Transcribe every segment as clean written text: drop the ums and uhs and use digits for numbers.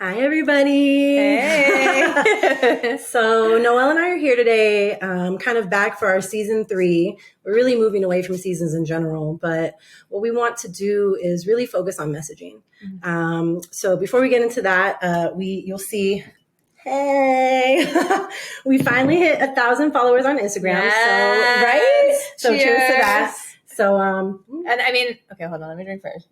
Hi, everybody. Hey. So Noelle and I are here today, kind of back for our season 3. We're really moving away from seasons in general, but what we want to do is really focus on messaging. So before we get into that, you'll see, hey, we finally hit 1,000 followers on Instagram. Yes. So, right? So cheers to Cheers. that. So, And I mean, okay, hold on. Let me drink first.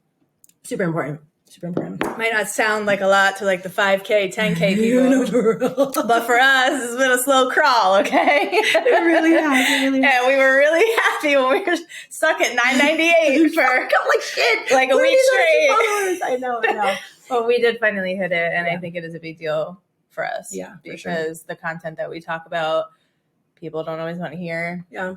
super important. Super important. Might not sound like a lot to like the 5K, 10K people. But for us, it's been a slow crawl, okay? It really has. It really has. And we were really happy when we were stuck at 998 for like shit. like a week straight. I know. Well, we did finally hit it, and I think it is a big deal for us. Yeah, because the content that we talk about, people don't always want to hear. Yeah.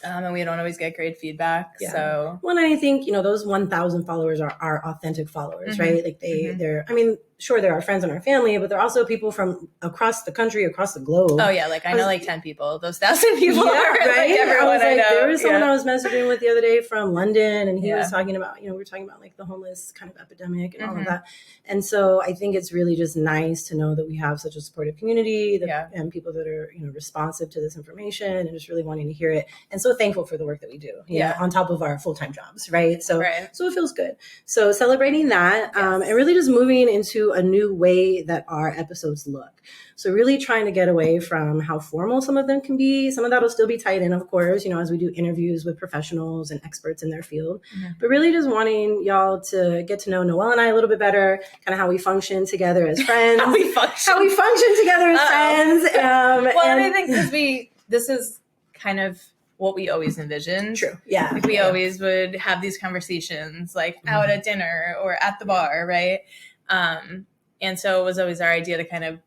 And we don't always get great feedback. Yeah. So, well, and I think, those 1,000 followers are authentic followers, right? Like they're, I mean, sure, they're our friends and our family, but they're also people from across the country, across the globe. Oh yeah. Like I know like 10 people, those 1,000 people are right? like everyone I know. There was someone I was messaging with the other day from London, and he was Yeah. talking about, we were talking about like the homeless kind of epidemic and all of that. And so I think it's really just nice to know that we have such a supportive community and people that are, responsive to this information and just really wanting to hear it. And so thankful for the work that we do, you know, on top of our full-time jobs, right? So it feels good. So celebrating that and really just moving into a new way that our episodes look. So really trying to get away from how formal some of them can be. Some of that will still be tied in, of course, as we do interviews with professionals and experts in their field. But really just wanting y'all to get to know Noelle and I a little bit better, kind of how we function together as friends. How we function together as friends. And I think because this is kind of what we always envisioned. True. Yeah. Like we always would have these conversations like out at dinner or at the bar, right? And so it was always our idea to kind of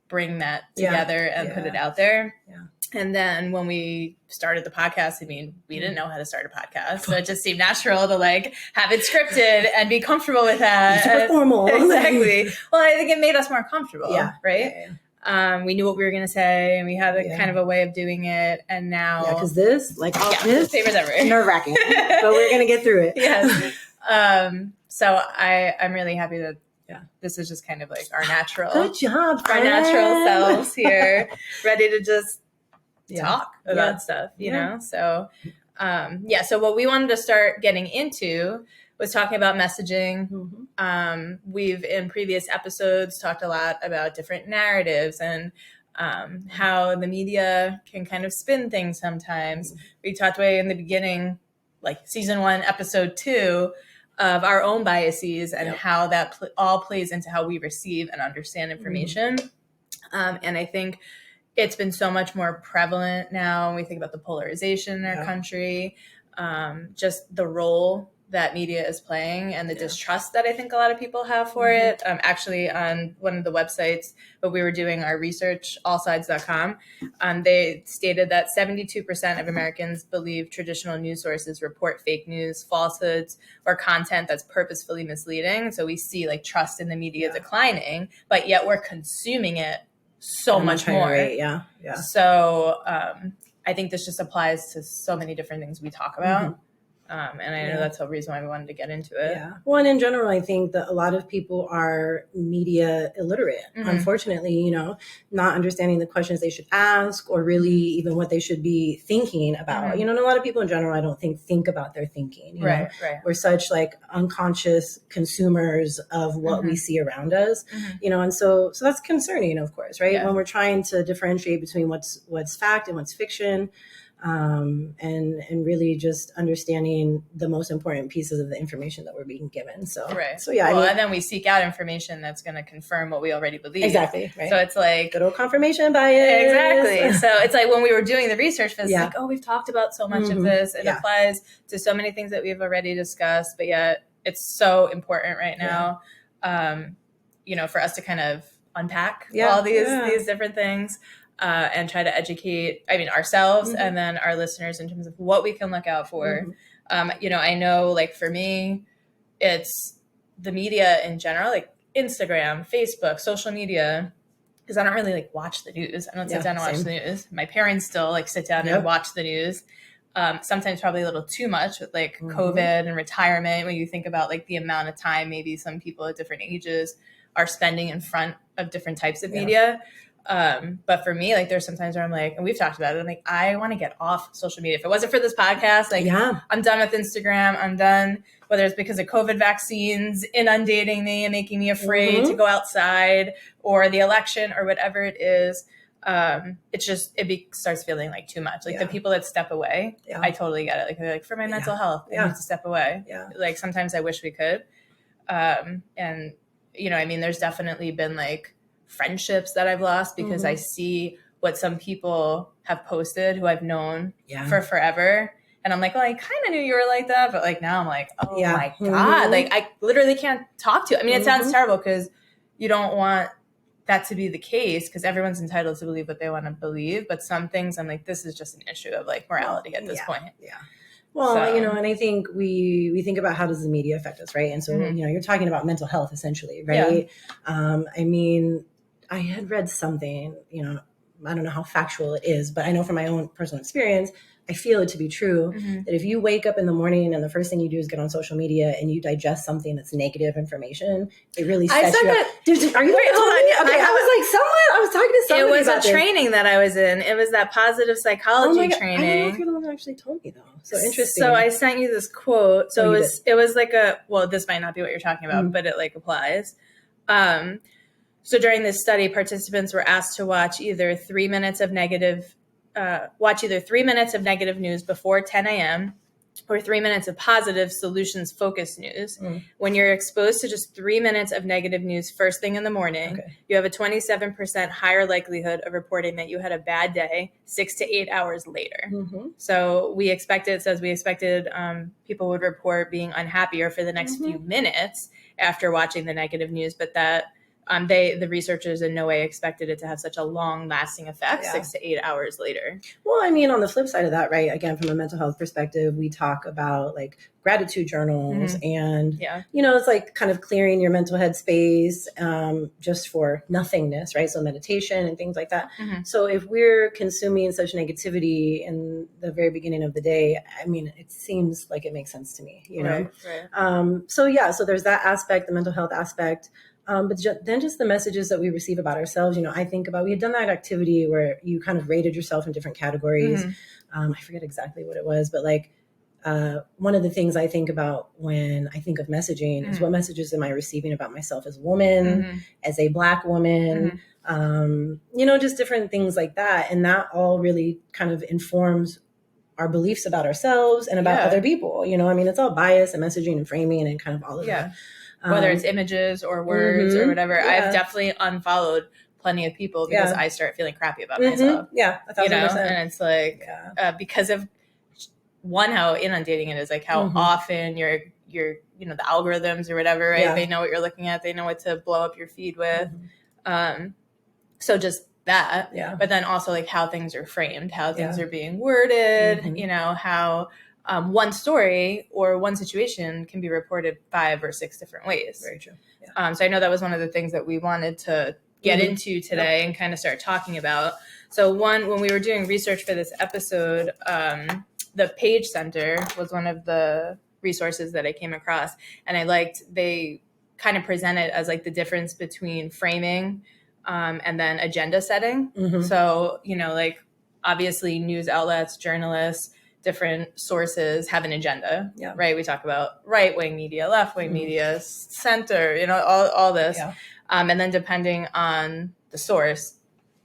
bring that together and put it out there. Yeah. And then when we started the podcast, I mean, we didn't know how to start a podcast. So it just seemed natural to like have it scripted and be comfortable with that. Super formal. Exactly. Well, I think it made us more comfortable. Yeah. Right? Yeah. We knew what we were going to say, and we had a kind of a way of doing it. And now... Yeah, because this, like all this, papers ever. Nerve-wracking. But we're going to get through it. Yes. So I'm really happy that this is just kind of like our natural... Good job, our natural selves here, ready to just talk about stuff, you know? So, so what we wanted to start getting into was talking about messaging. We've in previous episodes talked a lot about different narratives and how the media can kind of spin things sometimes. We talked way in the beginning, like season 1, episode 2, of our own biases and how that all plays into how we receive and understand information. And I think it's been so much more prevalent now when we think about the polarization in our country, just the role that media is playing and the distrust that I think a lot of people have for it. Actually, on one of the websites where we were doing our research, allsides.com, they stated that 72% of Americans believe traditional news sources report fake news, falsehoods, or content that's purposefully misleading. So we see like trust in the media declining, but yet we're consuming it so much more. Rate. Yeah. So I think this just applies to so many different things we talk about. And I know that's the reason why we wanted to get into it. Yeah. Well, and in general, I think that a lot of people are media illiterate, unfortunately, not understanding the questions they should ask or really even what they should be thinking about. And a lot of people in general, I don't think about their thinking. You know? We're such like unconscious consumers of what we see around us, and so that's concerning, of course, right? When we're trying to differentiate between what's fact and what's fiction. And really just understanding the most important pieces of the information that we're being given. So and then we seek out information that's going to confirm what we already believe. Exactly. Right. So it's like good old confirmation bias. Exactly. So it's like when we were doing the research for this, like, we've talked about so much of this. It applies to so many things that we've already discussed, but yet it's so important right now, for us to kind of unpack all these different things. And try to educate, ourselves and then our listeners in terms of what we can look out for. I know, like, for me, it's the media in general, like Instagram, Facebook, social media, because I don't really, like, watch the news. I don't sit down and watch the news. My parents still, like, sit down and watch the news. sometimes probably a little too much with like COVID and retirement, when you think about like the amount of time maybe some people at different ages are spending in front of different types of media. But for me, like there's sometimes where I'm like, and we've talked about it, I'm like, I want to get off social media. If it wasn't for this podcast, like I'm done with Instagram. I'm done, whether it's because of COVID vaccines inundating me and making me afraid to go outside, or the election, or whatever it is. It's just, starts feeling like too much. Like the people that step away, I totally get it. Like they're like, for my mental health, I need to step away. Like sometimes I wish we could. And you know, I mean, there's definitely been like friendships that I've lost because I see what some people have posted who I've known for forever. And I'm like, well, I kind of knew you were like that. But like now I'm like, oh my God, like I literally can't talk to you. I mean, it sounds terrible because you don't want that to be the case, because everyone's entitled to believe what they want to believe. But some things I'm like, this is just an issue of like morality at this point. Well, so, you know, and I think we think about how does the media affect us, right? And so, you know, you're talking about mental health essentially, right? I mean, I had read something, you know, I don't know how factual it is, but I know from my own personal experience, I feel it to be true that if you wake up in the morning and the first thing you do is get on social media and you digest something that's negative information, it really sets you up. Are you Wait, hold on. Okay, I was talking to somebody. It was a training that I was in. It was that positive psychology training. I don't know if you're the one that actually told me though. So interesting. So I sent you this quote. So it was like this might not be what you're talking about, but it like applies. So during this study, participants were asked to watch either 3 minutes of negative news before 10 a.m. or 3 minutes of positive solutions-focused news. When you're exposed to just 3 minutes of negative news first thing in the morning, you have a 27% higher likelihood of reporting that you had a bad day 6 to 8 hours later. So we expected people would report being unhappier for the next few minutes after watching the negative news, but that the researchers in no way expected it to have such a long lasting effect 6 to 8 hours later. Well, I mean, on the flip side of that, right, again, from a mental health perspective, we talk about like gratitude journals and, you know, it's like kind of clearing your mental head space just for nothingness, right? So meditation and things like that. So if we're consuming such negativity in the very beginning of the day, I mean, it seems like it makes sense to me, you know? So there's that aspect, the mental health aspect. But then just the messages that we receive about ourselves, you know, I think about, we had done that activity where you kind of rated yourself in different categories. I forget exactly what it was, but like one of the things I think about when I think of messaging is what messages am I receiving about myself as a woman, as a Black woman, you know, just different things like that. And that all really kind of informs our beliefs about ourselves and about other people. You know, I mean, it's all bias and messaging and framing and kind of all of that. Whether it's images or words or whatever. I've definitely unfollowed plenty of people because I start feeling crappy about myself. Yeah, 1,000%. You know, and it's like because of one, how inundating it is, like how often your you know, the algorithms or whatever, right? They know what you're looking at. They know what to blow up your feed with. So just that. But then also like how things are framed, how things are being worded, you know, how one story or one situation can be reported 5 or 6 different ways. Very true. So I know that was one of the things that we wanted to get into today and kind of start talking about. So when we were doing research for this episode, the Page Center was one of the resources that I came across, and they kind of present it as like the difference between framing and then agenda setting. So, you know, like obviously news outlets, journalists, different sources have an agenda, right? We talk about right-wing media, left-wing media, center, you know, all this. And then depending on the source,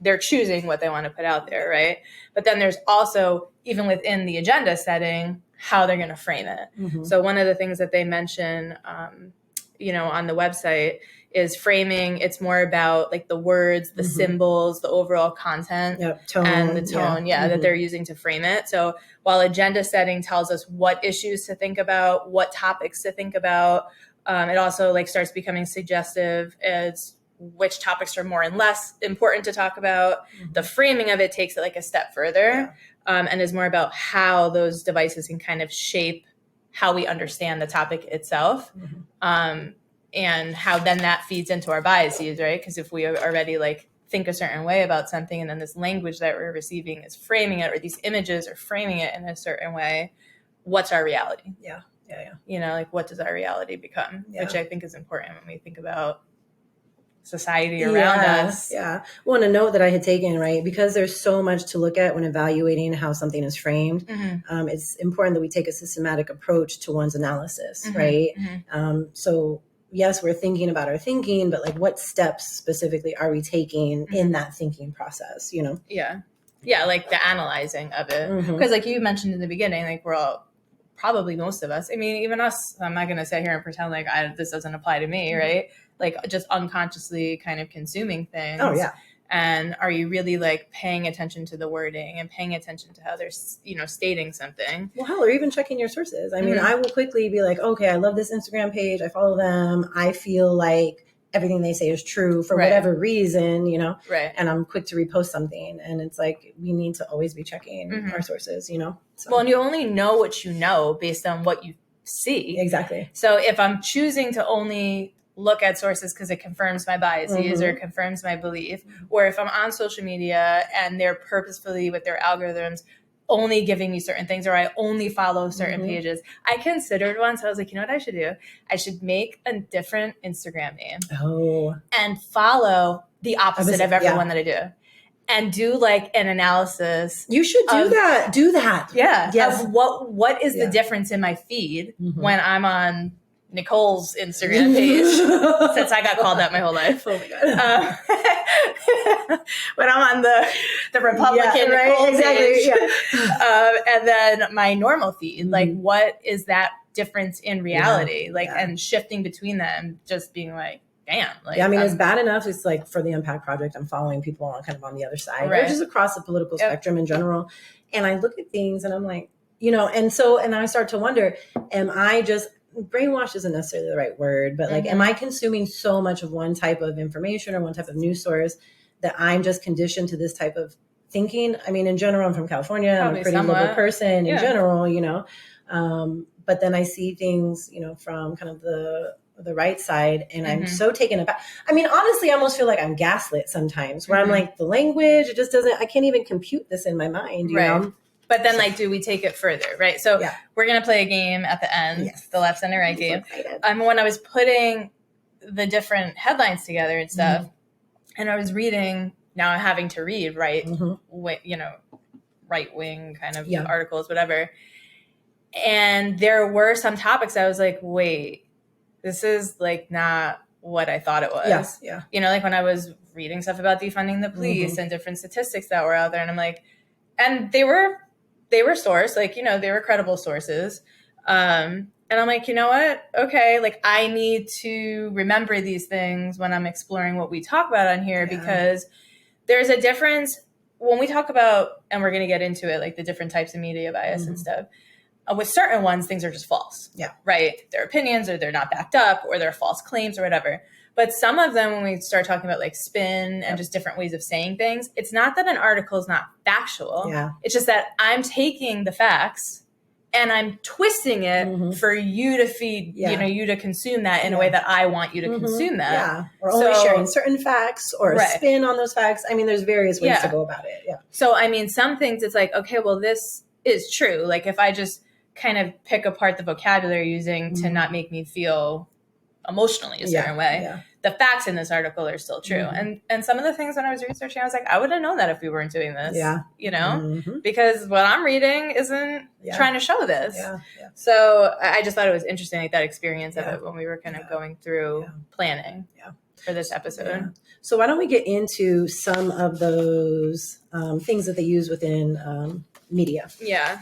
they're choosing what they want to put out there, right? But then there's also, even within the agenda setting, how they're going to frame it. So one of the things that they mention, you know, on the website is framing. It's more about like the words, the symbols, the overall content, tone, and the tone, that they're using to frame it. So while agenda setting tells us what issues to think about, what topics to think about, it also like starts becoming suggestive as which topics are more and less important to talk about. The framing of it takes it like a step further, and is more about how those devices can kind of shape how we understand the topic itself. And how then that feeds into our biases, right? Because if we already like think a certain way about something, and then this language that we're receiving is framing it, or these images are framing it in a certain way, what's our reality? Yeah. Like what does our reality become? Which I think is important when we think about society around us. Yeah. Well, a note that I had taken, right, because there's so much to look at when evaluating how something is framed. It's important that we take a systematic approach to one's analysis, right? So yes, we're thinking about our thinking, but like what steps specifically are we taking in that thinking process, Yeah, like the analyzing of it. Because like you mentioned in the beginning, like we're all, probably most of us, I mean, even us, I'm not going to sit here and pretend like this doesn't apply to me, right? Like just unconsciously kind of consuming things. Oh, yeah. And are you really like paying attention to the wording and paying attention to how they're, stating something? Well, hell, or even checking your sources. I mean, I will quickly be like, okay, I love this Instagram page. I follow them. I feel like everything they say is true for whatever reason, Right. And I'm quick to repost something. And it's like, we need to always be checking our sources, So. Well, and you only know what you know based on what you see. Exactly. So if I'm choosing to only look at sources because it confirms my biases or confirms my belief, or if I'm on social media and they're purposefully with their algorithms only giving me certain things, or I only follow certain pages. I considered once, I was like, you know what I should do? I should make a different Instagram name and follow the opposite of everyone that I do. And do like an analysis. You should do that. Do that. Yeah. Yes. Of what is the difference in my feed when I'm on Nicole's Instagram page, since I got called that my whole life. Oh my God. When I'm on the Republican Nicole's page. And then my normal feed, like what is that difference in reality? And shifting between them, just being like, damn. Like, I mean, it's bad enough. It's like for the Unpacked project, I'm following people on kind of on the other side, or just across the political spectrum in general. And I look at things and I'm like, and I start to wonder, am I just, brainwash isn't necessarily the right word, but like, am I consuming so much of one type of information or one type of news source that I'm just conditioned to this type of thinking? I mean, in general, I'm from California. Probably I'm a pretty liberal person in general, but then I see things, from kind of the right side, and I'm so taken aback. I mean, honestly, I almost feel like I'm gaslit sometimes, where I'm like, the language, it just doesn't, I can't even compute this in my mind, you know? But then, do we take it further, right? So we're going to play a game at the end, the left, center, right game. When I was putting the different headlines together and stuff, and I was reading, now I'm having to read, right-wing kind of articles, whatever. And there were some topics I was like, wait, this is like not what I thought it was. Like when I was reading stuff about defunding the police and different statistics that were out there, and I'm like, and they were sourced, like, they were credible sources. And I'm like, you know what? Okay. Like I need to remember these things when I'm exploring what we talk about on here, because there's a difference when we talk about, and we're going to get into it, like the different types of media bias and stuff. With certain ones, things are just false. Right? They're opinions, or they're not backed up, or they're false claims or whatever. But some of them, when we start talking about like spin and just different ways of saying things, it's not that an article is not factual. It's just that I'm taking the facts and I'm twisting it for you to feed, you to consume that in a way that I want you to consume that. Or only sharing certain facts or a spin on those facts. I mean, there's various ways to go about it. So, I mean, some things it's like, okay, well, this is true. Like if I just kind of pick apart the vocabulary using to not make me feel emotionally a certain way, the facts in this article are still true. And some of the things when I was researching, I was like, I would have known that if we weren't doing this, because what I'm reading isn't trying to show this. So I just thought it was interesting, like that experience of it when we were kind of going through planning for this episode. So why don't we get into some of those things that they use within media?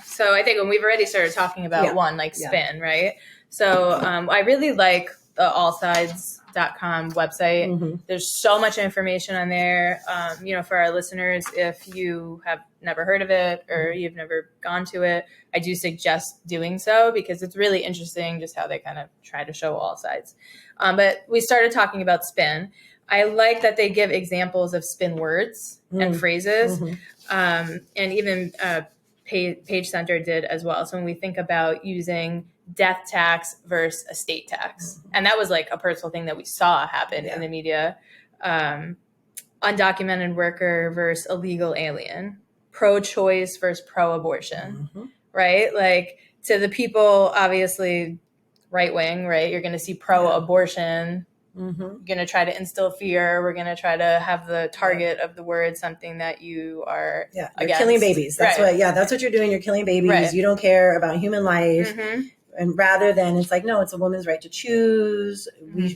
So I think when we've already started talking about one, like spin, right? So I really like the allsides.com website. There's so much information on there. For our listeners, if you have never heard of it or you've never gone to it, I do suggest doing so, because it's really interesting just how they kind of try to show all sides. But we started talking about spin. I like that they give examples of spin words and phrases, and even Page Center did as well. So when we think about using death tax versus estate tax, and that was like a personal thing that we saw happen in the media. undocumented worker versus illegal alien, pro-choice versus pro-abortion, right? Like, to the people, obviously, right-wing, right? You're going to see pro-abortion. You're going to try to instill fear. We're going to try to have the target of the word something that you are you're against. killing babies. That's that's what you're doing. You're killing babies. Right. You don't care about human life. And rather than, it's like, no, it's a woman's right to choose.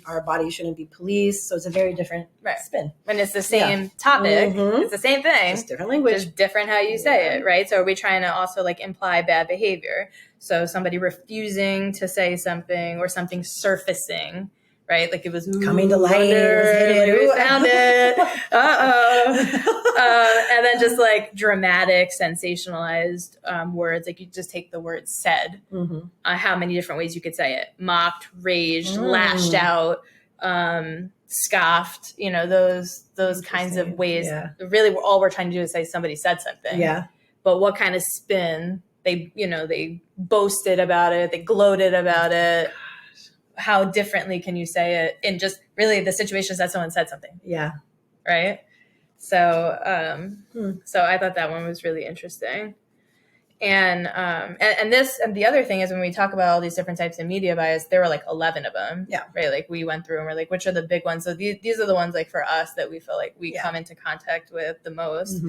Our body shouldn't be policed. So it's a very different spin. And it's the same topic. It's the same thing. Just different language. Just different how you say it, right? So are we trying to also like imply bad behavior? So somebody refusing to say something or something surfacing, right? Like it was coming to light. We found it. And then just like dramatic, sensationalized words. Like you just take the word said. How many different ways you could say it? Mocked, raged, lashed out, scoffed. You know, those kinds of ways. Really, all we're trying to do is say somebody said something. But what kind of spin? They boasted about it. They gloated about it. How differently can you say it in just really the situations that someone said something? Right. So, so I thought that one was really interesting. And the other thing is when we talk about all these different types of media bias, there were like 11 of them. Right. Like we went through and we're like, which are the big ones? So these are the ones like for us that we feel like we come into contact with the most.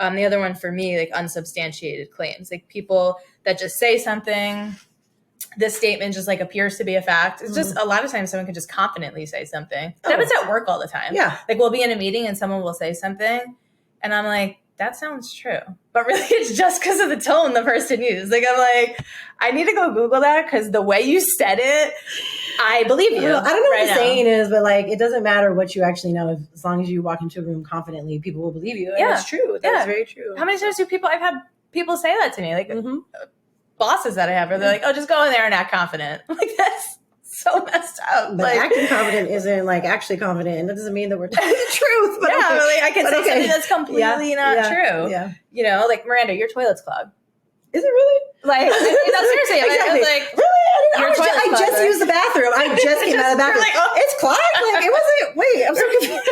The other one for me, like unsubstantiated claims, like people that just say something, this statement just like appears to be a fact. It's just a lot of times someone can just confidently say something. It happens at work all the time. Like we'll be in a meeting and someone will say something and I'm like, that sounds true. But really it's just because of the tone the person used. Like I'm like, I need to go Google that because the way you said it, I believe you. Well, I don't know what the saying is, but like it doesn't matter what you actually know. As long as you walk into a room confidently, people will believe you. And it's true. That's very true. How many times I've had people say that to me? Like bosses that I have, where they're like, oh, just go in there and act confident. I'm like, that's so messed up. But like, acting confident isn't like actually confident. And that doesn't mean that we're telling the truth. But I can say something that's completely not true. You know, like, Miranda, your toilet's clogged. Is it really? Like, no, seriously. I was like, really? I just used the bathroom. I just came out of the bathroom. Like, oh, it's clogged? Like, it wasn't, wait, I'm so confused.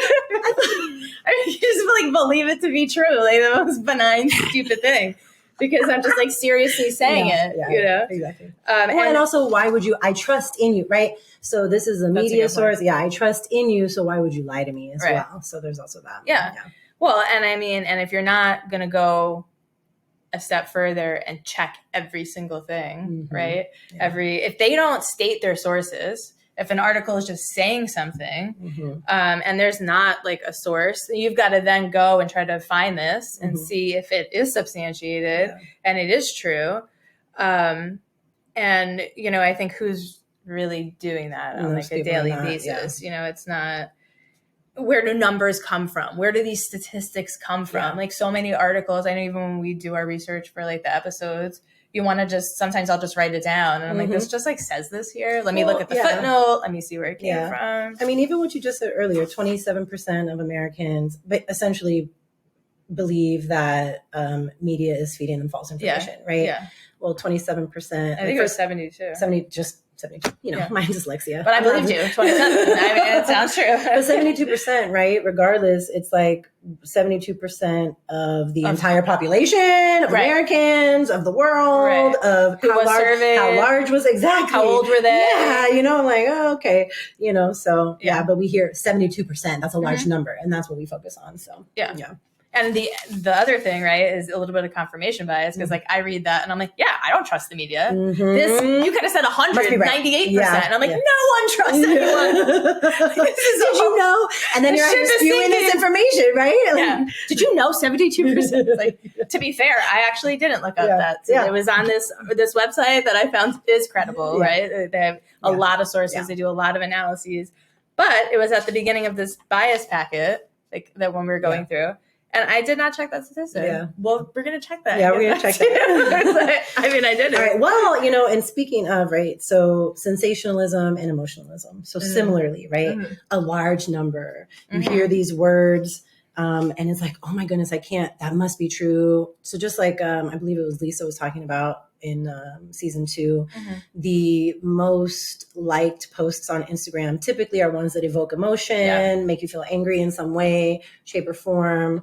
You just like believe it to be true. Like the most benign, stupid thing. Because I'm just like seriously saying it, you know? Exactly. And also, why would you? I trust in you, right? So this is a media source. I trust in you. So why would you lie to me as well? So there's also that. Yeah. Well, and I mean, and if you're not going to go a step further and check every single thing, right? If they don't state their sources, if an article is just saying something and there's not like a source, you've got to then go and try to find this and see if it is substantiated and it is true. And, you know, I think who's really doing that on like a daily basis? You know, it's not, where do numbers come from? Where do these statistics come from? Like so many articles, I know even when we do our research for like the episodes, you want to just, sometimes I'll just write it down. And I'm like, this just like says this here. Let me look at the footnote. Let me see where it came from. I mean, even what you just said earlier, 27% of Americans essentially believe that media is feeding them false information, right? Well, 27%. I think it was 72. 72, you know, my dyslexia. But I believe you, 27. I mean, it sounds true. But 72%, right? Regardless, it's like 72% of the entire population of Americans, of the world, of how large was exactly. How old were they? Yeah, you know, I'm like, oh, okay. You know, so but we hear 72%. That's a large number. And that's what we focus on. So, yeah. And the other thing, right, is a little bit of confirmation bias because, like, I read that and I'm like, I don't trust the media. This you could have said 198%, and I'm like, no one trusts anyone. Did you know? And then you're spewing this information, right? Like, did you know 72%? Like, to be fair, I actually didn't look up that. So it was on this website that I found is credible, right? They have a lot of sources. They do a lot of analyses, but it was at the beginning of this bias packet, like that when we were going through. And I did not check that statistic. Well, we're going to check that. Yeah, we're going to check that. I mean, I did it. All right. Well, you know, and speaking of, right, so sensationalism and emotionalism. So similarly, right, a large number. You hear these words and it's like, oh my goodness, I can't, that must be true. So just like, I believe it was Lisa was talking about in season 2, the most liked posts on Instagram typically are ones that evoke emotion, make you feel angry in some way, shape or form.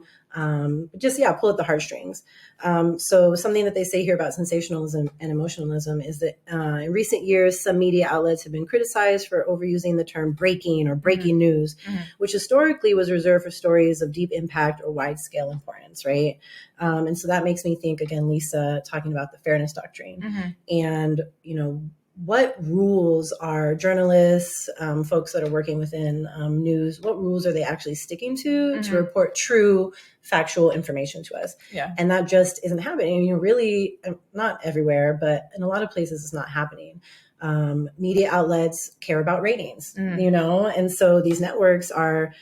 Just pull at the heartstrings. So something that they say here about sensationalism and emotionalism is that in recent years, some media outlets have been criticized for overusing the term breaking or breaking news, which historically was reserved for stories of deep impact or wide scale importance, right? And so that makes me think, again, Lisa talking about the fairness doctrine and, what rules are journalists, folks that are working within news, what rules are they actually sticking to report true factual information to us? Yeah. And that just isn't happening. Really, not everywhere, but in a lot of places it's not happening. Media outlets care about ratings, and so these networks are,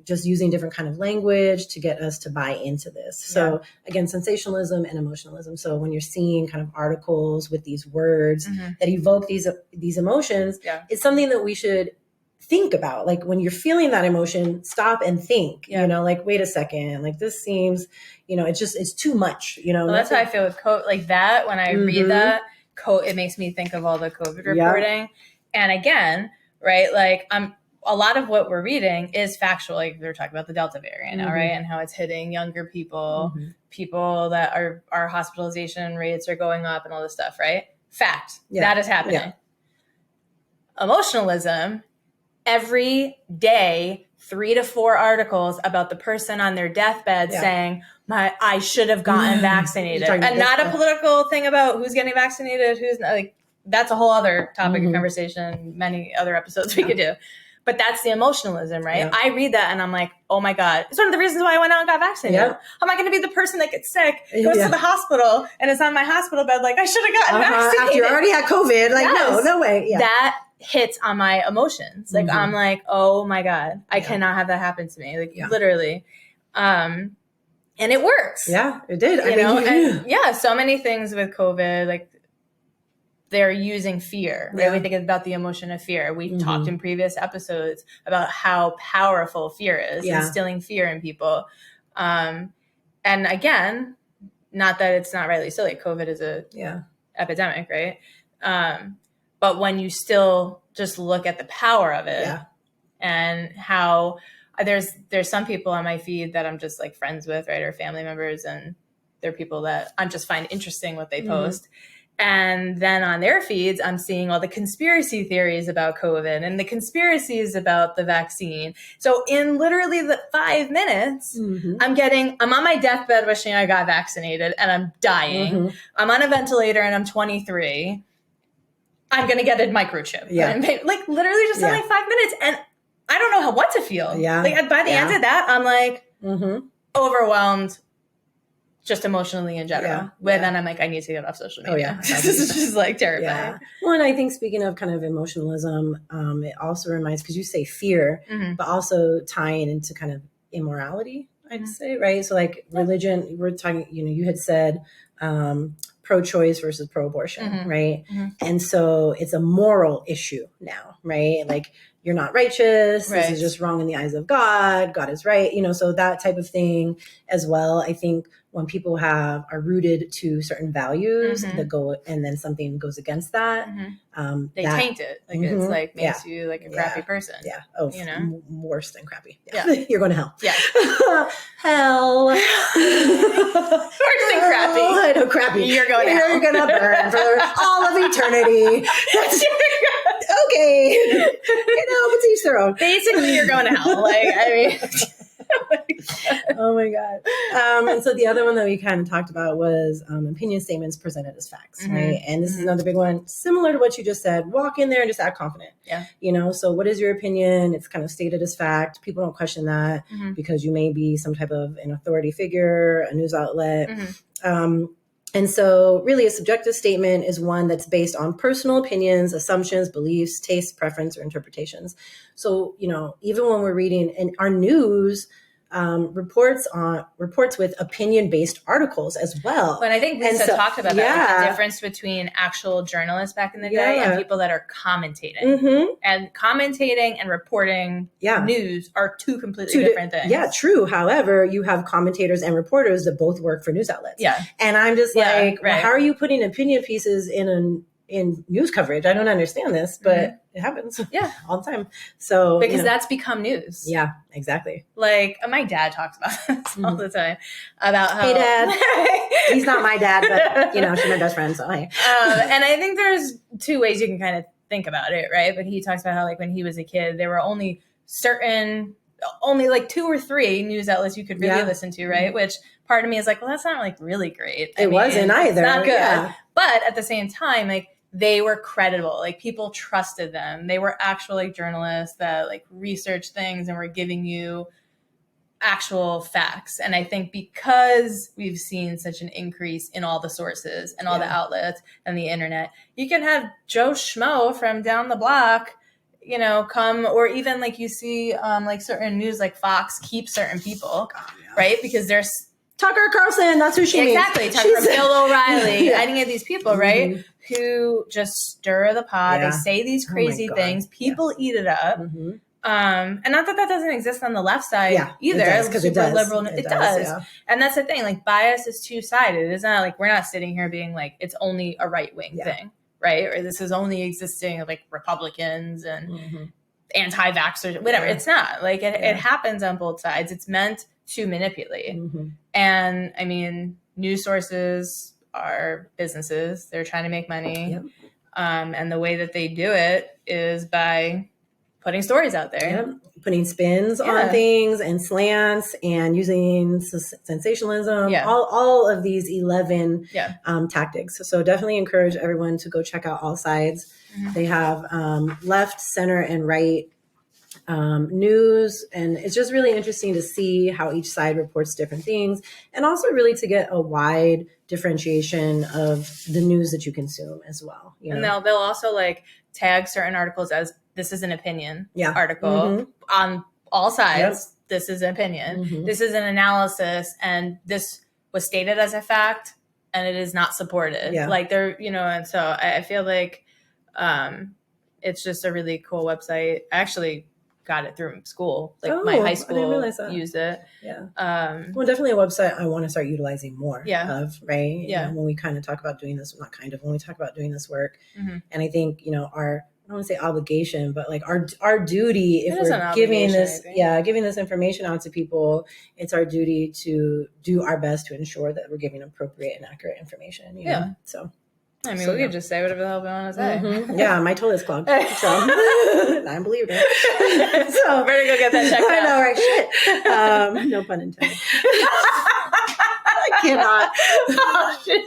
just using different kind of language to get us to buy into this. So again, sensationalism and emotionalism. So when you're seeing kind of articles with these words that evoke these emotions, it's something that we should think about. Like when you're feeling that emotion, stop and think, wait a second, like this seems, it's too much, Well, that's how I feel with COVID. Like that, when I read that, it makes me think of all the COVID reporting. And again, right, like a lot of what we're reading is factual. Like they're talking about the Delta variant now, right? And how it's hitting younger people, people that our hospitalization rates are going up and all this stuff, right? Fact. That is happening. Emotionalism, every day, 3 to 4 articles about the person on their deathbed saying, I should have gotten vaccinated. And not a political thing about who's getting vaccinated, who's not. Like, that's a whole other topic of conversation, many other episodes we could do. But that's the emotionalism, right? Yeah. I read that and I'm like, oh my God. It's one of the reasons why I went out and got vaccinated. Yeah. Am I going to be the person that gets sick, goes to the hospital, and is on my hospital bed like, I should have gotten vaccinated. After you already had COVID. Like, no way. Yeah. That hits on my emotions. Like, I'm like, oh my God, I cannot have that happen to me. Like, literally. And it works. Yeah, it did. And so many things with COVID, like, they're using fear, right? We think about the emotion of fear. We've talked in previous episodes about how powerful fear is, instilling fear in people. And again, not that it's not rightly so, like COVID is a epidemic, right? But when you still just look at the power of it and how there's some people on my feed that I'm just like friends with, right? Or family members, and they're people that I just find interesting what they post. And then on their feeds, I'm seeing all the conspiracy theories about COVID and the conspiracies about the vaccine. So in literally the 5 minutes, I'm on my deathbed wishing I got vaccinated and I'm dying. I'm on a ventilator and I'm 23. I'm going to get a microchip. Yeah. Like literally just in like 5 minutes. And I don't know what to feel. Yeah. Like by the end of that, I'm like overwhelmed. Just emotionally in general. Then I'm like, I need to get off social media. This is just like terrifying. Yeah. Well, and I think speaking of kind of emotionalism, it also reminds, because you say fear, but also tying into kind of immorality, I'd say, right? So like religion, we're talking, you had said pro-choice versus pro-abortion, right? And so it's a moral issue now, right? Like you're not righteous. This is just wrong in the eyes of God. God is right. So that type of thing as well. I think when people are rooted to certain values that go, and then something goes against that, they taint it. Like it's like makes you like a crappy person. Yeah. Oh, worse than crappy. Yeah. You're going to hell. Yeah. Hell. Worse than crappy. I know, crappy. You're going to hell. You're going to burn for all of eternity. Okay. But to each their own. Basically, you're going to hell. Like, I mean. Oh my God. And so the other one that we kind of talked about was opinion statements presented as facts, right? And this is another big one, similar to what you just said. Walk in there and just act confident. Yeah. So what is your opinion? It's kind of stated as fact. People don't question that because you may be some type of an authority figure, a news outlet. And so really a subjective statement is one that's based on personal opinions, assumptions, beliefs, tastes, preference, or interpretations. So, even when we're reading in our news, reports with opinion-based articles as well. And I think Lisa talked about that, like the difference between actual journalists back in the day and people that are commentating. Mm-hmm. And commentating and reporting news are two completely different things. Yeah, true. However, you have commentators and reporters that both work for news outlets. Yeah. And I'm just well, how are you putting opinion pieces in news coverage? I don't understand this, but it happens all the time. So because that's become news. Yeah, exactly. Like my dad talks about this all the time about how, hey dad, he's not my dad, but she's my best friend. So hey. And I think there's two ways you can kind of think about it, right? But he talks about how like when he was a kid, there were only like 2 or 3 news outlets you could really listen to, right? Mm-hmm. Which part of me is like, well, that's not like really great. It wasn't either. It's not good. Yeah. But at the same time, like they were credible. Like people trusted them. They were actual like journalists that like researched things and were giving you actual facts. And I think because we've seen such an increase in all the sources and all the outlets and the internet, you can have Joe Schmo from down the block, come, or even like you see like certain news like Fox keep certain people, right? Because there's Tucker Carlson, that's who she means. Exactly. Tucker, Bill O'Reilly, any of these people, right? Who just stir the pot. They say these crazy things. People eat it up. Mm-hmm. And not that doesn't exist on the left side either. Because it does. Liberal, it does. Yeah. And that's the thing. Like bias is two-sided. It's not like we're not sitting here being like it's only a right-wing thing, right? Or this is only existing of like Republicans and anti-vaxxers, whatever. It's not. Like it happens on both sides. It's meant to manipulate. Mm-hmm. And I mean, news sources are businesses. They're trying to make money. Yep. And the way that they do it is by putting stories out there. Yep. Putting spins on things and slants and using sensationalism. Yeah. All of these 11 tactics. So definitely encourage everyone to go check out All Sides. Mm-hmm. They have left, center, and right news, and it's just really interesting to see how each side reports different things, and also really to get a wide differentiation of the news that you consume as well. And they'll also like tag certain articles as this is an opinion article on all sides. Yep. This is an opinion. Mm-hmm. This is an analysis, and this was stated as a fact, and it is not supported. Yeah. Like they're and so I feel like it's just a really cool website. I actually got it through school. Like my high school used it. Yeah. Well, definitely a website I want to start utilizing more of, right? Yeah. When we kind of talk about doing this, when we talk about doing this work. Mm-hmm. And I think, our, I don't want to say obligation, but like our duty, if we're giving this information out to people, it's our duty to do our best to ensure that we're giving appropriate and accurate information. You know? So. I mean, we could just say whatever the hell we want to say. Mm-hmm. Yeah, my toilet's clogged. So I believe it. So better go get that checked out. I know, right? Shit. No pun intended. I cannot. Oh, shit.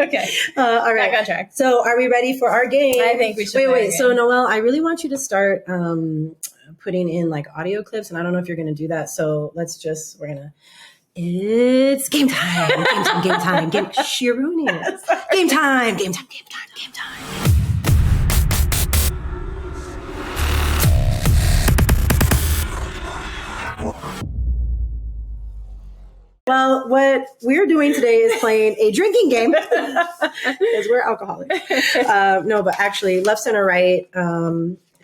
Okay. All right. Back on track. So are we ready for our game? I think we should. Wait. So Noelle, I really want you to start putting in like audio clips, and I don't know if you're going to do that. So we're going to. It's game time. Game time. You're ruining it. Game time. Well, what we're doing today is playing a drinking game because we're alcoholics. No, but actually left, center, right.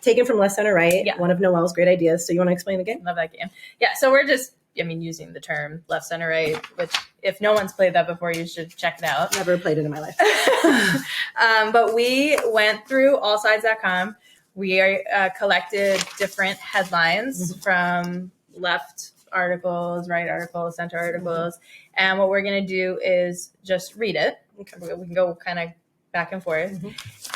Taken from left, center, right. Yeah. One of Noelle's great ideas. So you want to explain the game? Love that game. Yeah. So we're just, using the term left, center, right, which if no one's played that before, you should check it out. Never played it in my life. But we went through allsides.com. We collected different headlines from left articles, right articles, center articles. And what we're going to do is just read it. Okay. We can go kind of back and forth. Mm-hmm.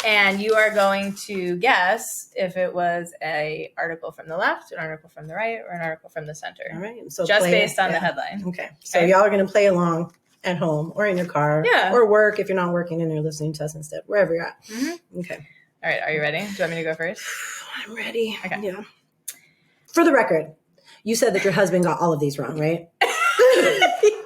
And you are going to guess if it was an article from the left, an article from the right, or an article from the center. All right. So just based on the headline. Okay. So y'all are going to play along at home or in your car or work if you're not working and you're listening to us instead, wherever you're at. Mm-hmm. Okay. All right. Are you ready? Do you want me to go first? I'm ready. Okay. Yeah. For the record, you said that your husband got all of these wrong, right?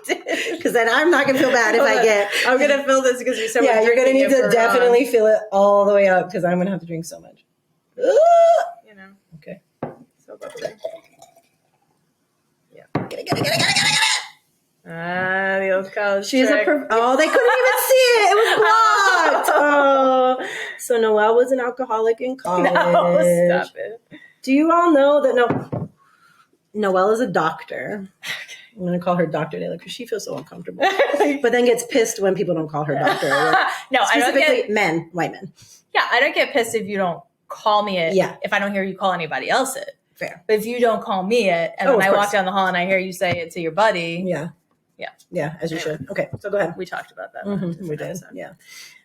Because then I'm not going to feel bad if I get... I'm going to fill this because you're so much. Yeah, you're going to need to definitely fill it all the way up because I'm going to have to drink so much. You know. Okay. So bubbly. The old college She's trick. they couldn't even see it. It was blocked. Oh, so Noelle was an alcoholic in college. No, stop it. Do you all know that Noelle is a doctor? I'm going to call her Dr. Dayla because she feels so uncomfortable. But then gets pissed when people don't call her doctor. No, I don't get... white men. Yeah, I don't get pissed if you don't call me it. Yeah. If I don't hear you call anybody else it. Fair. But if you don't call me it, and then I walk down the hall and I hear you say it to your buddy. Yeah. Yeah. Yeah, as you should. Okay, so go ahead. We talked about that. Mm-hmm. We did. Yeah.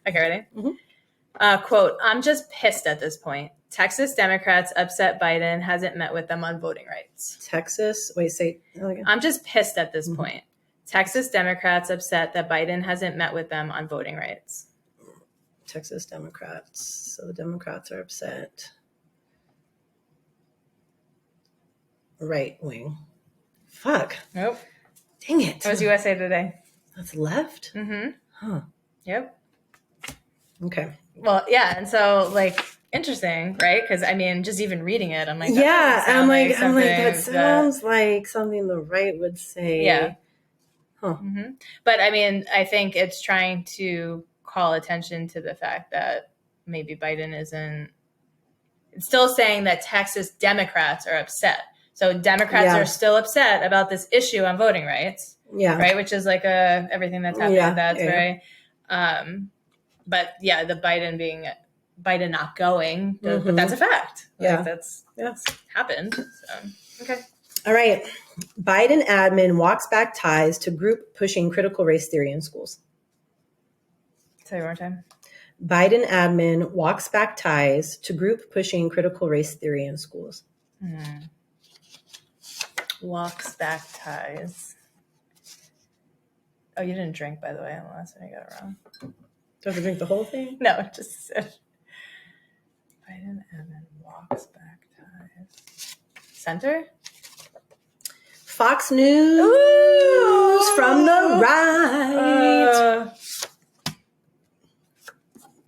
Okay, ready? Mm-hmm. Quote, I'm just pissed at this point. Texas Democrats upset Biden hasn't met with them on voting rights. Say again. I'm just pissed at this point. Texas Democrats upset that Biden hasn't met with them on voting rights. Texas Democrats. So the Democrats are upset. Right wing. Fuck. Nope. Dang it. That was USA Today. That's left? Mm-hmm. Huh. Yep. Okay. Well, yeah. And so, interesting, right? Because, just even reading it, I'm like, that sounds like something the right would say. Yeah. Huh. Mm-hmm. But, I think it's trying to call attention to the fact that maybe Biden isn't... It's still saying that Texas Democrats are upset. So Democrats are still upset about this issue on voting rights. Yeah. Right? Which is everything that's happening. That's very... but yeah, the Biden not going, but that's a fact. That's happened. So, okay. All right. Biden admin walks back ties to group pushing critical race theory in schools. Say it one more time. Biden admin walks back ties to group pushing critical race theory in schools. Walks back ties. Oh, you didn't drink, by the way, on the last one. I got it wrong. Do I have to drink the whole thing? No, just Biden admin walks back ties. Center? Fox News from the right.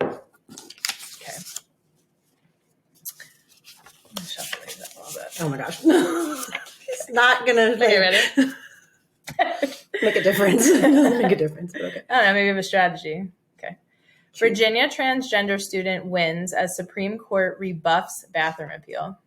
Okay. I'm gonna shuffle these up a little bit. Oh my gosh. It's not gonna Okay, ready? make a difference. Make a difference. But okay. I don't know, maybe we have a strategy. Okay. Virginia transgender student wins as Supreme Court rebuffs bathroom appeal.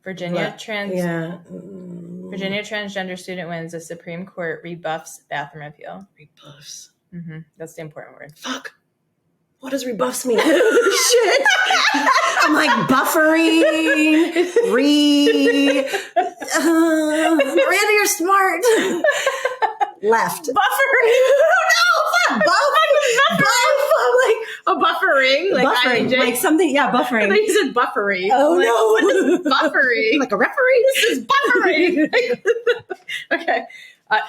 Virginia transgender student wins as Supreme Court rebuffs bathroom appeal. Rebuffs. Mm-hmm. That's the important word. Fuck. What does rebuffs mean? Shit. I'm like buffering. Miranda, you're smart. Left. Buffering. No, fuck. Buff. I'm like buffering. Like buffering. Like something. Yeah, buffering. I thought you said buffery. Oh like, no. What is buffering? Like a referee? This is buffering. Okay.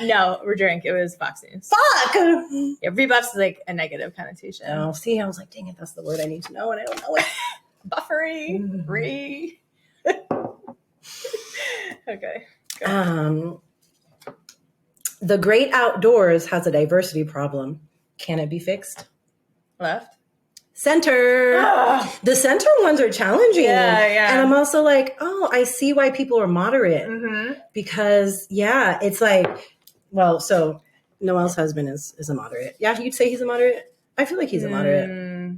No, we're drink. It was Fox News. Fuck! Yeah, rebuffs is like a negative connotation. Oh, see, I was like, dang it, that's the word I need to know, and I don't know it. Buffery. Okay. The great outdoors has a diversity problem. Can it be fixed? Left. Center. The center ones are challenging. Yeah. And I'm also like, oh, I see why people are moderate. Mm-hmm. Because, it's like, well, so Noelle's husband is a moderate. Yeah, you'd say he's a moderate? I feel like he's a moderate.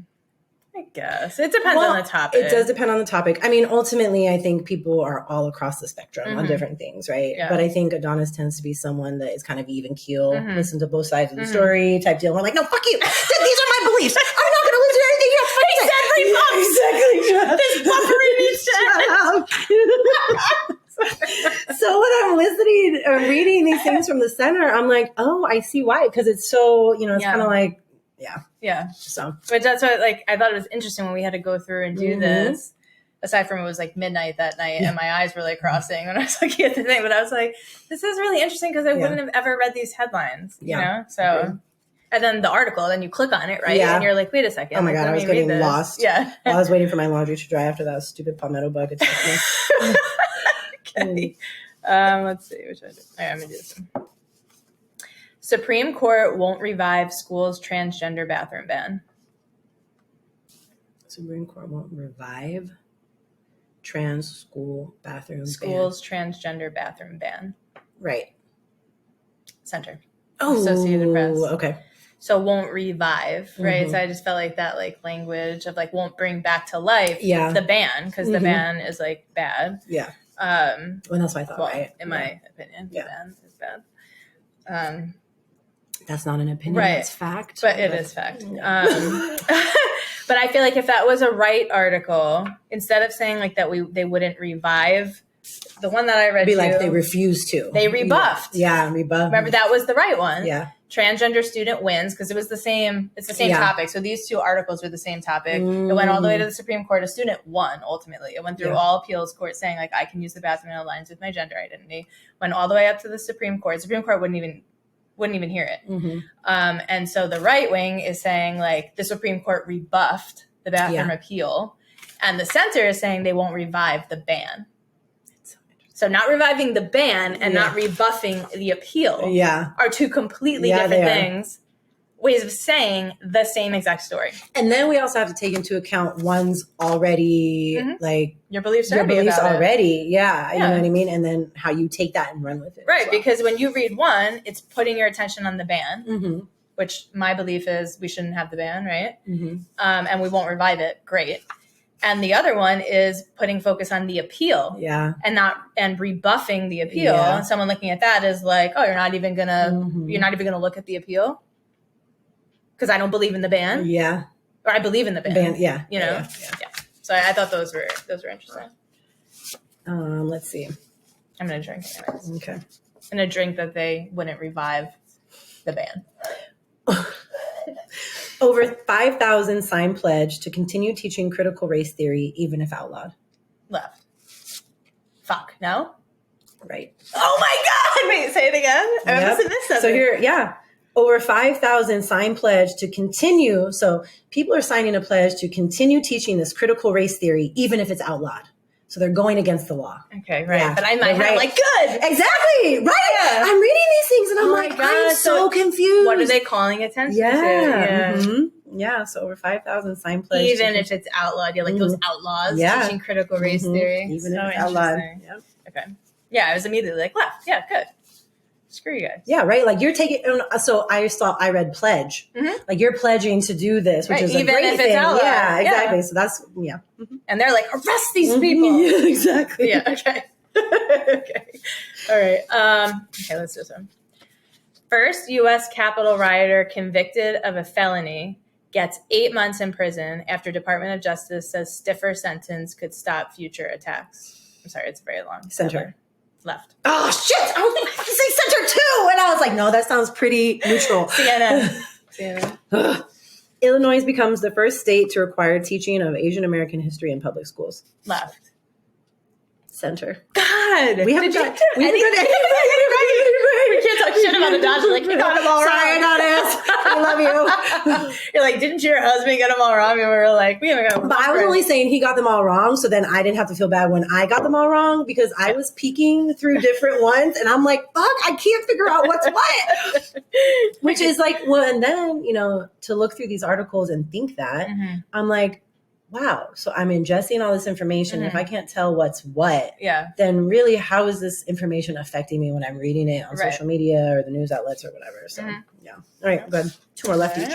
I guess. It depends on the topic. It does depend on the topic. Ultimately, I think people are all across the spectrum on different things, right? Yeah. But I think Adonis tends to be someone that is kind of even keel, listen to both sides of the story type deal. I'm like, no, fuck you. These are my beliefs. I'm not going to listen to anything you have to say. Exactly. This buffery needs to So when I'm listening or reading these things from the center, I'm like, oh, I see why. Because it's so, it's kind of like, yeah. So, but that's what, I thought it was interesting when we had to go through and do this. Aside from it was midnight that night, and my eyes were crosing when I was looking at the thing. But I was like, this is really interesting because I wouldn't have ever read these headlines. You know, so. And then the artitle, then you click on it, right? Yeah. And you're like, wait a second. Oh my God, I was getting lost. Yeah. While I was waiting for my laundry to dry after that stupid palmetto bug attacked me. Okay. Let's see. Which one? All right, I'm going to do this one. Supreme Court won't revive school's transgender bathroom ban. Supreme Court won't revive trans school bathroom Schools ban. transgender bathroom ban. Right. Center. Oh, Associated Press. Okay. So won't revive, right? So I just felt like that like language of like won't bring back to life the ban, because the ban is like bad. Yeah. Well, that's what I thought, right? In my opinion, the ban is bad. That's not an opinion, right? That's fact. But it is fact. But I feel like if that was a right article, instead of saying like that they wouldn't revive, the one that I read, be like they refused to. They rebuffed. Yeah, rebuffed. Remember, that was the right one. Yeah. Transgender student wins, because it was the same. It's the same topic. So these two articles were the same topic. It went all the way to the Supreme Court. A student won ultimately. It went through all appeals courts saying like I can use the bathroom and it aligns with my gender identity. Went all the way up to the Supreme Court. The Supreme Court wouldn't even hear it. And so the right wing is saying like the Supreme Court rebuffed the bathroom appeal, and the center is saying they won't revive the ban. So not reviving the ban and not rebuffing the appeal are two completely different things, ways of saying the same exact story. And then we also have to take into account one's already like your beliefs already. Yeah, you know what I mean? And then how you take that and run with it. Right, because when you read one, it's putting your attention on the ban, which my belief is we shouldn't have the ban, right? And we won't revive it. Great. And the other one is putting focus on the appeal, and rebuffing the appeal. And someone looking at that is like, oh, you're not even gonna look at the appeal because I don't believe in the ban, or I believe in the ban, you know, So I thought those were interesting. Let's see. I'm gonna drink anyways. Okay. I'm gonna drink that they wouldn't revive the ban. Over 5,000 signed pledge to continue teaching critical race theory, even if outlawed. Left. Fuck, no? Right. Oh my God! Wait, say it again. I must have missed something. So here, over 5,000 signed pledge to continue. So people are signing a pledge to continue teaching this critical race theory, even if it's outlawed. So they're going against the law. Okay, right. Yeah. But I might have like, good. Exactly. Right. Yeah. I'm reading these things and I'm like, I'm so confused. What are they calling attention to? Yeah. So over 5,000 signed pledge. Even if it's outlawed. You're like those outlaws teaching critical race theory. Even if it's outlawed. Yep. Okay. Yeah. I was immediately like, left. Yeah, good. Screw you guys. Yeah, right. Like you're taking. So I read pledge. Like you're pledging to do this, which is a great thing. Yeah, exactly. Yeah. So that's And they're like, arrest these people. Yeah, exactly. Yeah. Okay. Okay. All right. Okay. Let's do this one. First U.S. Capitol rioter convicted of a felony gets 8 months in prison after Department of Justice says stiffer sentence could stop future attacks. I'm sorry, it's very long. Center. Left. Oh, shit. I was going to say center too. And I was like, no, that sounds pretty neutral. CNN. Illinois becomes the first state to require teaching of Asian American history in public schools. Left. Center. God. We haven't got anything. We can't talk shit about the Dodgers. Like, you got them all wrong. Sorry, Adonis. I love you. You're like, didn't your husband get them all wrong? And we were like, we haven't got them But I was only saying he got them all wrong, so then I didn't have to feel bad when I got them all wrong, because I was peeking through different ones, and I'm like, fuck, I can't figure out what's what. Which is like, well, and then, to look through these articles and think that, I'm like, wow, so I'm ingesting all this information. If I can't tell what's what, then really, how is this information affecting me when I'm reading it on social media or the news outlets or whatever? So, yeah. All right, good. 2 more left each.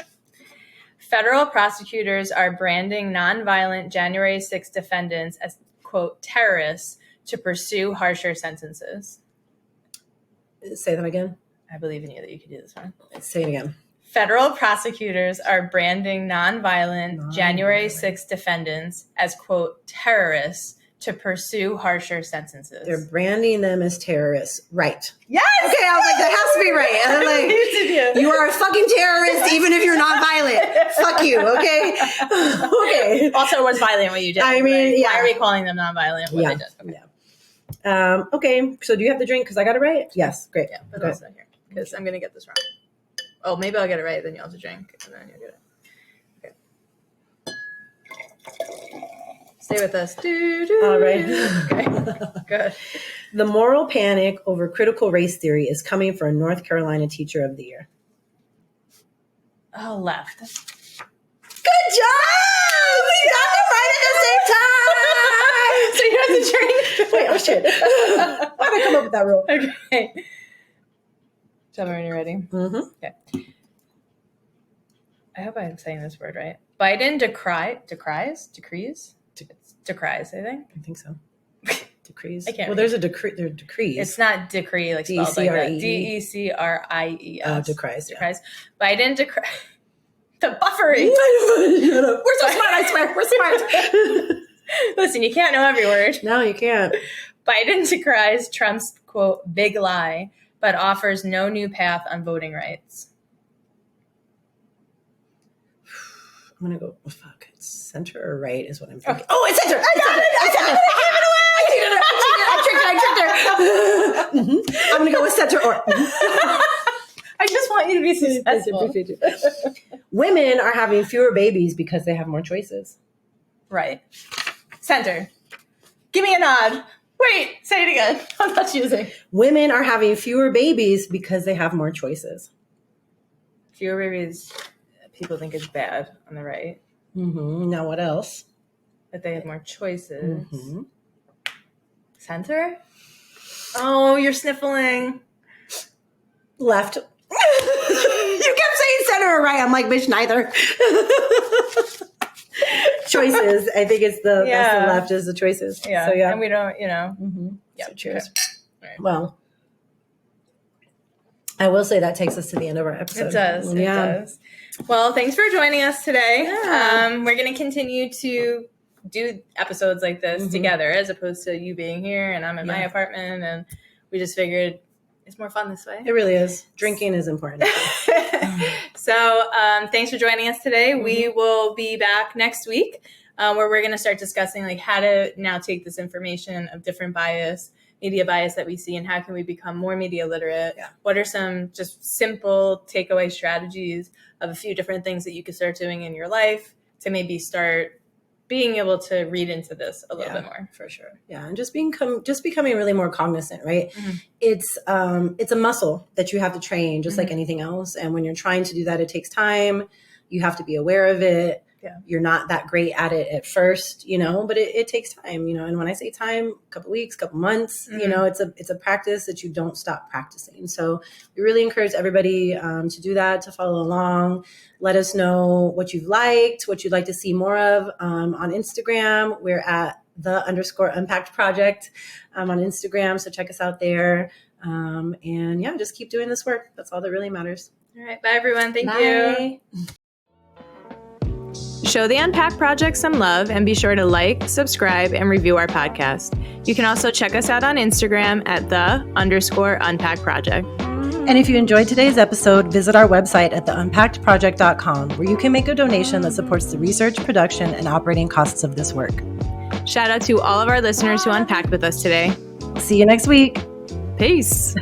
Federal prosecutors are branding nonviolent January 6th defendants as, quote, terrorists to pursue harsher sentences. Say that again. I believe in you that you could do this one. Say it again. Federal prosecutors are branding nonviolent January 6th defendants as, quote, terrorists to pursue harsher sentences. They're branding them as terrorists. Right. Yes! Okay, I was like, that has to be right. And I'm like, you are a fucking terrorist even if you're nonviolent. Fuck you, okay? Okay. Also, it was violent what you did. I mean, Why are we calling them nonviolent? What they did. Okay. Yeah. Okay, so do you have the drink because I got it right? Yes, great. Yeah, but also here, because I'm going to get this wrong. Oh, maybe I'll get it right, then you'll have to drink, and then you'll get it. Okay. Stay with us. All right. Okay. Good. The moral panic over critical race theory is coming for a North Carolina Teacher of the Year. Oh, left. Good job! We got Oh, shit. Why did I come up with that rule? Okay. Tell me when you're ready. Mm-hmm. Okay. I hope I'm saying this word right. Biden decries, I think. I think so. Decrees. I can't Well, read. there's a decree. There are decrees. It's not decree like spelled like that. DECRIES. Oh, decries. Decries. Biden decries. The buffering. Shut up. We're so smart, I swear. We're smart. Listen, you can't know every word. No, you can't. Biden decries Trump's, quote, big lie, but offers no new path on voting rights. I'm going to go, fuck, it's center or right is what I'm thinking. Oh, it's center. I tricked her. Mm-hmm. I'm going to go with center or. I just want you to be successful. Women are having fewer babies because they have more choices. Right. Center. Give me a nod. Wait, say it again. I'm not choosing. Women are having fewer babies because they have more choices. Fewer babies, people think is bad on the right. Mm-hmm. Now what else? That they have more choices. Mm-hmm. Center? Oh, you're sniffling. Left. You kept saying center or right. I'm like, bitch, neither. Choices. I think it's that's the left is the choices. Yeah. So, yeah. And we don't, Mm-hmm. Yeah. So cheers. Okay. Right. Well, I will say that takes us to the end of our episode. It does. Yeah. It does. Well, thanks for joining us today. Yeah. We're going to continue to do episodes like this together as opposed to you being here and I'm in my apartment, and we just figured it's more fun this way. It really is. Drinking is important. So thanks for joining us today. We will be back next week where we're going to start discussing like how to now take this information of different media bias that we see, and how can we become more media literate? Yeah. What are some just simple takeaway strategies of a few different things that you could start doing in your life to maybe start being able to read into this a little bit more? For sure. Yeah. And just becoming really more cognizant, right? Mm-hmm. It's a muscle that you have to train just like anything else. And when you're trying to do that, it takes time. You have to be aware of it. Yeah. You're not that great at it at first, but it takes time, and when I say time, a couple weeks, couple months, it's a practice that you don't stop practicing. So we really encourage everybody to do that, to follow along. Let us know what you've liked, what you'd like to see more of on Instagram. We're at _Unpacked Project on Instagram. So check us out there. And just keep doing this work. That's all that really matters. All right. Bye, everyone. Thank you. Show the Unpack Project some love and be sure to like, subscribe, and review our podcast. You can also check us out on Instagram at _Unpack Project. And if you enjoyed today's episode, visit our website at theunpackedproject.com, where you can make a donation that supports the research, production, and operating costs of this work. Shout out to all of our listeners who unpacked with us today. See you next week. Peace.